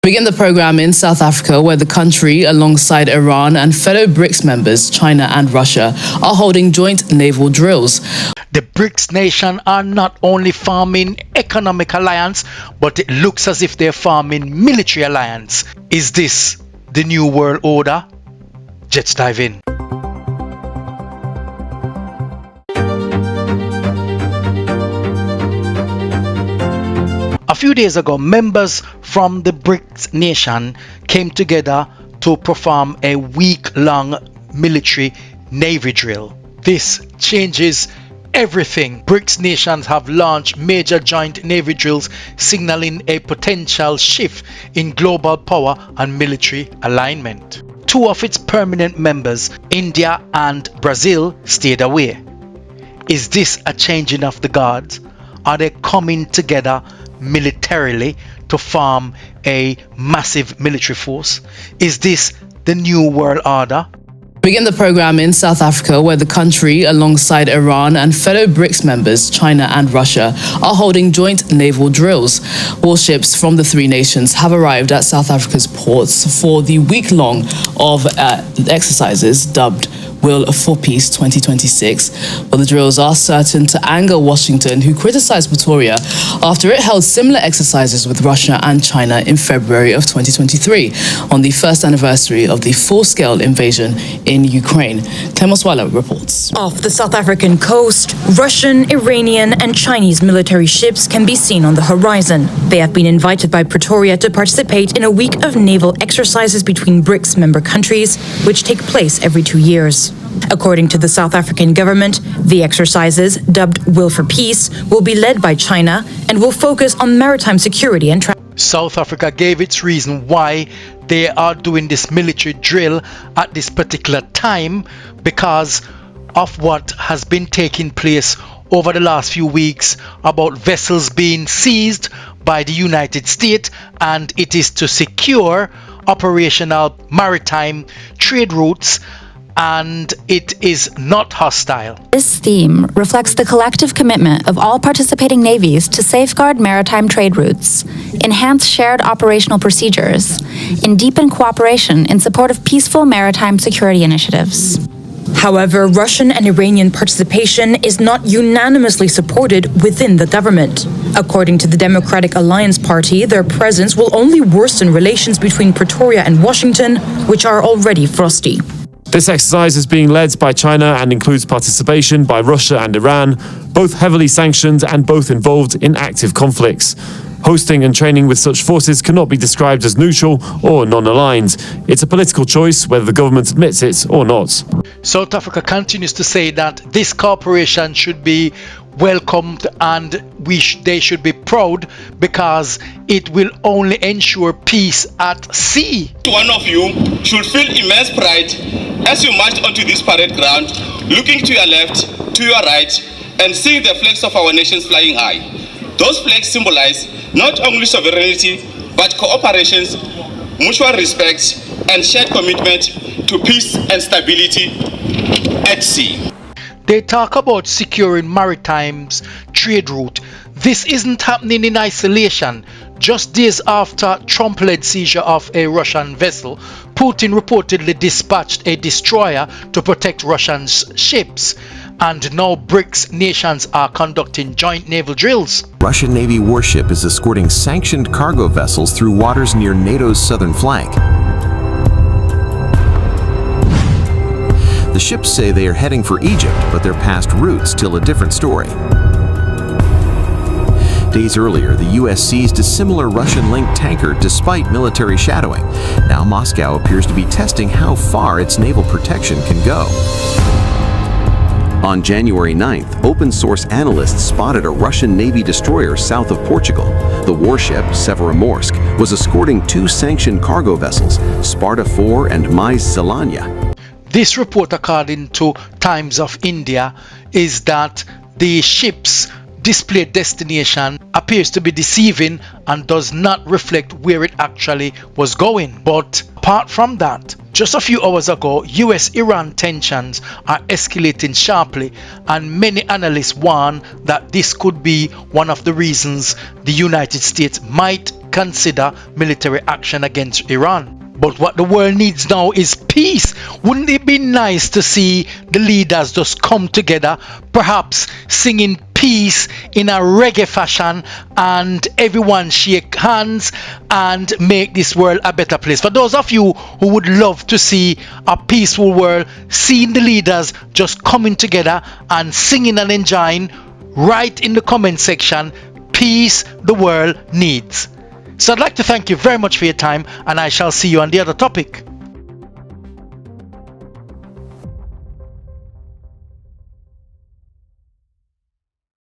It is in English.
Begin the program in South Africa, where the country, alongside Iran and fellow Brics members, China and Russia, are holding joint naval drills. The Brics nation are not only forming economic alliance, but it looks as if they're forming military alliance. Is this the new world order? Let's dive in. A few days ago, members from the Brics nation came together to perform a week-long military navy drill. This changes everything. Brics nations have launched major joint navy drills, signaling a potential shift in global power and military alignment. Two of its permanent members, India and Brazil, stayed away. Is this a changing of the guards? Are they coming together militarily to form a massive military force? Is this the new world order? Begin the program in South Africa, where the country, alongside Iran and fellow Brics members, China and Russia, are holding joint naval drills. Warships from the three nations have arrived at South Africa's ports for the week-long of exercises dubbed Will for Peace 2026, but the drills are certain to anger Washington, who criticized Pretoria after it held similar exercises with Russia and China in February of 2023, on the first anniversary of the full-scale invasion in Ukraine. Clemoswala reports. Off the South African coast, Russian, Iranian and Chinese military ships can be seen on the horizon. They have been invited by Pretoria to participate in a week of naval exercises between Brics member countries, which take place every 2 years. According to the South African government, the exercises, dubbed Will for Peace, will be led by China and will focus on maritime security and traffic. South Africa gave its reason why they are doing this military drill at this particular time, because of what has been taking place over the last few weeks about vessels being seized by the United States, and it is to secure operational maritime trade routes, and it is not hostile. This theme reflects the collective commitment of all participating navies to safeguard maritime trade routes, enhance shared operational procedures, and deepen cooperation in support of peaceful maritime security initiatives. However, Russian and Iranian participation is not unanimously supported within the government. According to the Democratic Alliance Party, their presence will only worsen relations between Pretoria and Washington, which are already frosty. This exercise is being led by China and includes participation by Russia and Iran, both heavily sanctioned and both involved in active conflicts. Hosting and training with such forces cannot be described as neutral or non-aligned. It's a political choice whether the government admits it or not. South Africa continues to say that this cooperation should be welcomed and they should be proud, because it will only ensure peace at sea. One of you should feel immense pride as you march onto this parade ground, looking to your left, to your right, and seeing the flags of our nations flying high. Those flags symbolize not only sovereignty, but cooperation, mutual respect, and shared commitment to peace and stability at sea. They talk about securing maritime trade route. This isn't happening in isolation. Just days after Trump-led seizure of a Russian vessel, Putin reportedly dispatched a destroyer to protect Russian ships. And now Brics nations are conducting joint naval drills. Russian Navy warship is escorting sanctioned cargo vessels through waters near NATO's southern flank. The ships say they are heading for Egypt, but their past routes tell a different story. Days earlier, the U.S. seized a similar Russian-linked tanker despite military shadowing. Now Moscow appears to be testing how far its naval protection can go. On January 9th, open-source analysts spotted a Russian Navy destroyer south of Portugal. The warship, Severomorsk, was escorting two sanctioned cargo vessels, Sparta 4 and Mais Zelanya. This report, according to Times of India, is that the ship's displayed destination appears to be deceiving and does not reflect where it actually was going. But apart from that, just a few hours ago, US-Iran tensions are escalating sharply, and many analysts warn that this could be one of the reasons the United States might consider military action against Iran. But what the world needs now is peace. Wouldn't it be nice to see the leaders just come together, perhaps singing peace in a reggae fashion, and everyone shake hands and make this world a better place? For those of you who would love to see a peaceful world, seeing the leaders just coming together and singing and enjoying, write in the comment section, peace the world needs. So I'd like to thank you very much for your time, and I shall see you on the other topic.